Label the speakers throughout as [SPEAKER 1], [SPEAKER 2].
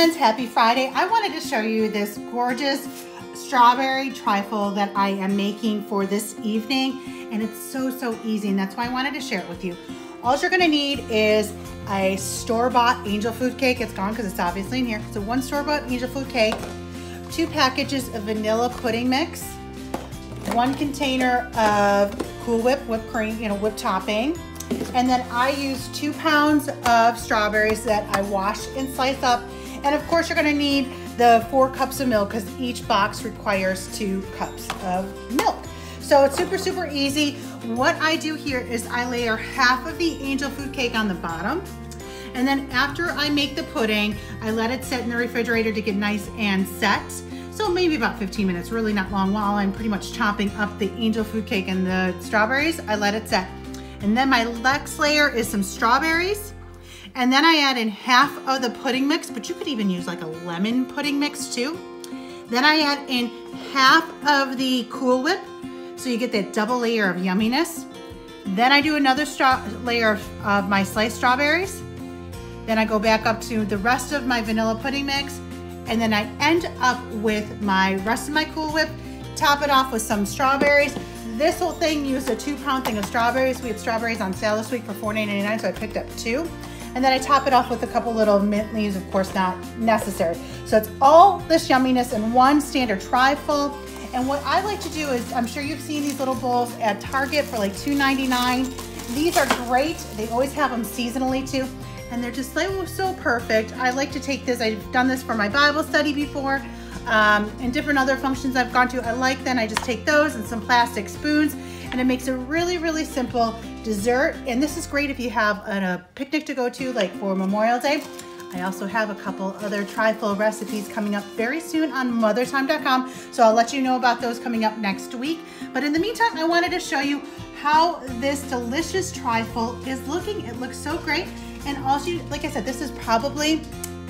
[SPEAKER 1] friends, happy Friday. I wanted to show you this gorgeous strawberry trifle that I am making for this evening, and it's so easy, and that's why I wanted to share it with you. All you're gonna need is a store-bought angel food cake. It's gone because it's obviously in here. So one store-bought angel food cake, 2 packages of vanilla pudding mix, 1 container of Cool Whip whipped cream, whipped topping, and then I use 2 pounds of strawberries that I wash and slice up. And of course you're gonna need the 4 cups of milk because each box requires 2 cups of milk. So it's super easy. What I do here is I layer half of the angel food cake on the bottom. And then after I make the pudding, I let it sit in the refrigerator to get nice and set. So maybe about 15 minutes, really not long, while I'm pretty much chopping up the angel food cake and the strawberries, I let it set. And then my next layer is some strawberries. And then I add in half of the pudding mix, but you could even use like a lemon pudding mix too. Then I add in half of the Cool Whip, so you get that double layer of yumminess. Then I do another layer of my sliced strawberries. Then I go back up to the rest of my vanilla pudding mix, and then I end up with my rest of my Cool Whip, top it off with some strawberries. This whole thing used a 2-pound thing of strawberries. We had strawberries on sale this week for $4.99, so I picked up 2. And then I top it off with a couple little mint leaves, of course not necessary. So it's all this yumminess in one standard trifle. And what I like to do is, I'm sure you've seen these little bowls at Target for like $2.99. These are great. They always have them seasonally too. And they're just like, oh, so perfect. I like to take this, I've done this for my Bible study before, and different other functions I've gone to. I like then, I just take those and some plastic spoons, and it makes a really simple dessert. And this is great if you have a picnic to go to, like for Memorial Day. I also have a couple other trifle recipes coming up very soon on mothertime.com, so I'll let you know about those coming up next week. But in the meantime, I wanted to show you how this delicious trifle is looking. It looks so great. And also, like I said, this is probably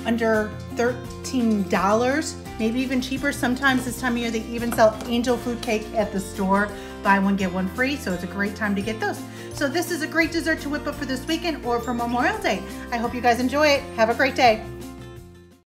[SPEAKER 1] under $13, maybe even cheaper. Sometimes this time of year, they even sell angel food cake at the store, buy one, get one free. So it's a great time to get those. So this is a great dessert to whip up for this weekend or for Memorial Day. I hope you guys enjoy it. Have a great day.